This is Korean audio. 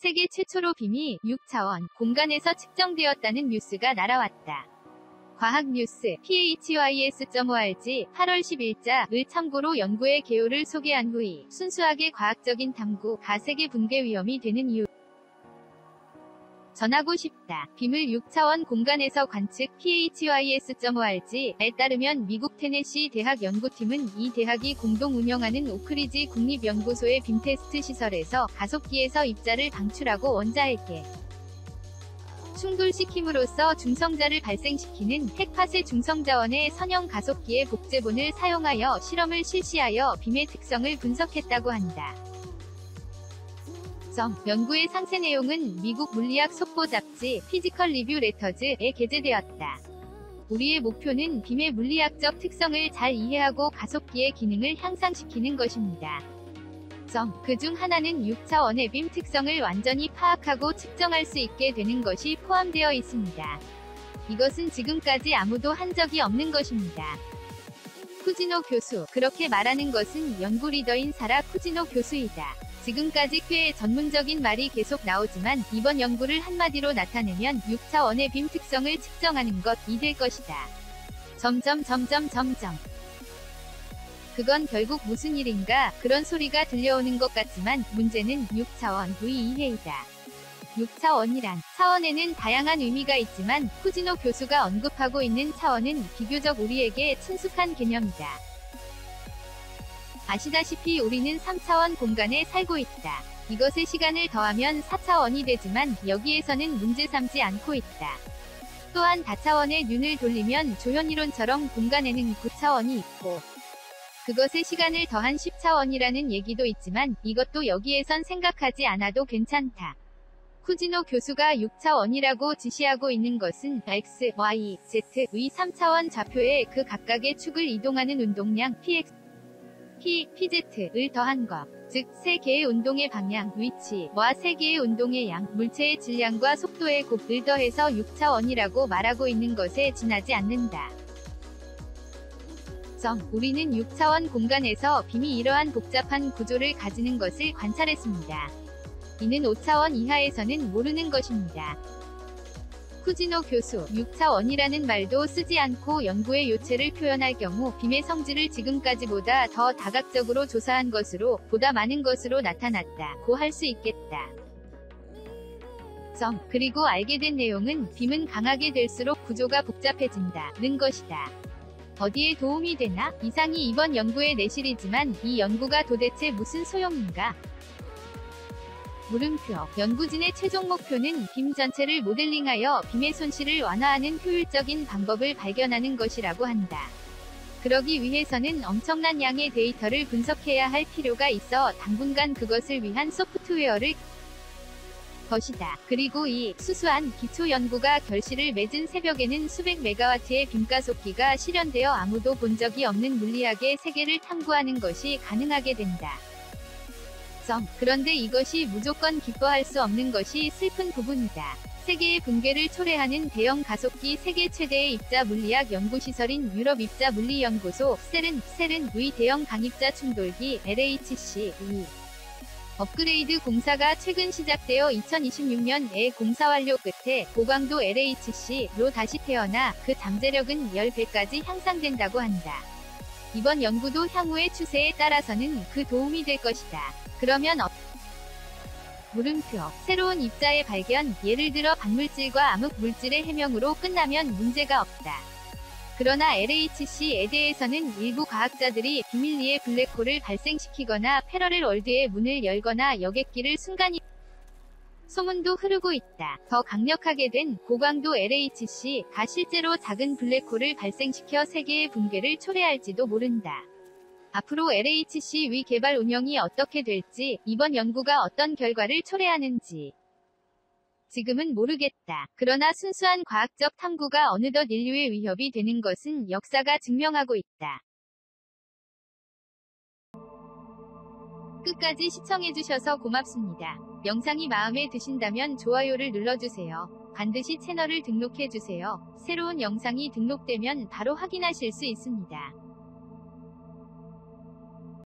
세계 최초로 빔이 6차원 공간에서 측정되었다는 뉴스가 날아왔다. 과학뉴스 phys.org 8월 10일자를 참고로 연구의 개요를 소개한 후에 순수하게 과학적인 탐구, 가세계 붕괴 위험이 되는 이유 전하고 싶다. 빔을 6차원 공간에서 관측 phys.org에 따르면 미국 테네시 대학 연구팀은 이 대학이 공동 운영하는 오크리지 국립연구소의 빔 테스트 시설에서 가속기에서 입자를 방출하고 원자에게 충돌시킴으로써 중성자를 발생시키는 핵파쇄 중성자원의 선형 가속기의 복제본을 사용하여 실험을 실시하여 빔의 특성을 분석했다고 한다. 연구의 상세 내용은 미국 물리학 속보 잡지 피지컬 리뷰 레터즈에 게재되었다. 우리의 목표는 빔의 물리학적 특성을 잘 이해하고 가속기의 기능을 향상시키는 것입니다. 그중 하나는 6차원의 빔 특성을 완전히 파악하고 측정할 수 있게 되는 것이 포함되어 있습니다. 이것은 지금까지 아무도 한 적이 없는 것입니다. 쿠지노 교수, 그렇게 말하는 것은 연구 리더인 사라 쿠지노 교수이다. 지금까지 꽤 전문적인 말이 계속 나오지만 이번 연구를 한마디로 나타내면 6차원의 빔 특성을 측정하는 것이 될 것이다. 그건 결국 무슨 일인가 그런 소리가 들려오는 것 같지만 문제는 6차원의 이해이다. 6차원이란 차원에는 다양한 의미가 있지만 쿠지노 교수가 언급하고 있는 차원은 비교적 우리에게 친숙한 개념이다. 아시다시피 우리는 3차원 공간에 살고 있다. 이것에 시간을 더하면 4차원이 되지만 여기에서는 문제 삼지 않고 있다. 또한 다차원의 눈을 돌리면 조현이론처럼 공간에는 9차원이 있고 그것에 시간을 더한 10차원이라는 얘기도 있지만 이것도 여기에선 생각하지 않아도 괜찮다. 쿠지노 교수가 6차원이라고 지시하고 있는 것은 x, y, z의 3차원 좌표에 그 각각의 축을 이동하는 운동량 px, pz를 더한 것, 즉 세 개의 운동의 방향, 위치와 세 개의 운동의 양, 물체의 질량과 속도의 곱을 더해서 6차원이라고 말하고 있는 것에 지나지 않는다. 우리는 6차원 공간에서 빔이 이러한 복잡한 구조를 가지는 것을 관찰했습니다. 이는 5차원 이하에서는 모르는 것입니다. 쿠지노 교수, 6차원이라는 말도 쓰지 않고 연구의 요체를 표현할 경우 빔의 성질을 지금까지보다 더 다각적으로 조사한 것으로 보다 많은 것으로 나타났다고 할 수 있겠다. 그리고 알게 된 내용은 빔은 강하게 될수록 구조가 복잡해진다는 것이다. 어디에 도움이 되나? 이상이 이번 연구의 내실이지만 이 연구가 도대체 무슨 소용인가? 물음표. 연구진의 최종 목표는 빔 전체를 모델링하여 빔의 손실을 완화하는 효율적인 방법을 발견하는 것이라고 한다. 그러기 위해서는 엄청난 양의 데이터를 분석해야 할 필요가 있어 당분간 그것을 위한 소프트웨어를 것이다. 그리고 이 수수한 기초 연구가 결실을 맺은 새벽에는 수백 메가와트의 빔 가속기가 실현되어 아무도 본 적이 없는 물리학의 세계를 탐구하는 것이 가능하게 된다. 그런데 이것이 무조건 기뻐할 수 없는 것이 슬픈 부분이다. 세계의 붕괴를 초래하는 대형 가속기 세계 최대의 입자 물리학 연구시설인 유럽 입자 물리연구소 셀은의 대형 강입자 충돌기 LHC 업그레이드 공사가 최근 시작되어 2026년에 공사 완료 끝에 고강도 LHC로 다시 태어나 그 잠재력은 10배까지 향상된다고 한다. 이번 연구도 향후의 추세에 따라서는 그 도움이 될 것이다. 그러면 물음표. 새로운 입자의 발견, 예를 들어 반물질과 암흑물질의 해명으로 끝나면 문제가 없다. 그러나 LHC에 대해서는 일부 과학자들이 비밀리에 블랙홀을 발생시키거나 패러렐 월드의 문을 열거나 여객기를 순간이 소문도 흐르고 있다. 더 강력하게 된 고강도 LHC가 실제로 작은 블랙홀을 발생시켜 세계의 붕괴를 초래할지도 모른다. 앞으로 LHC의 개발 운영이 어떻게 될지, 이번 연구가 어떤 결과를 초래하는지 지금은 모르겠다. 그러나 순수한 과학적 탐구가 어느덧 인류의 위협이 되는 것은 역사가 증명하고 있다. 끝까지 시청해주셔서 고맙습니다. 영상이 마음에 드신다면 좋아요를 눌러주세요. 반드시 채널을 등록해주세요. 새로운 영상이 등록되면 바로 확인하실 수 있습니다.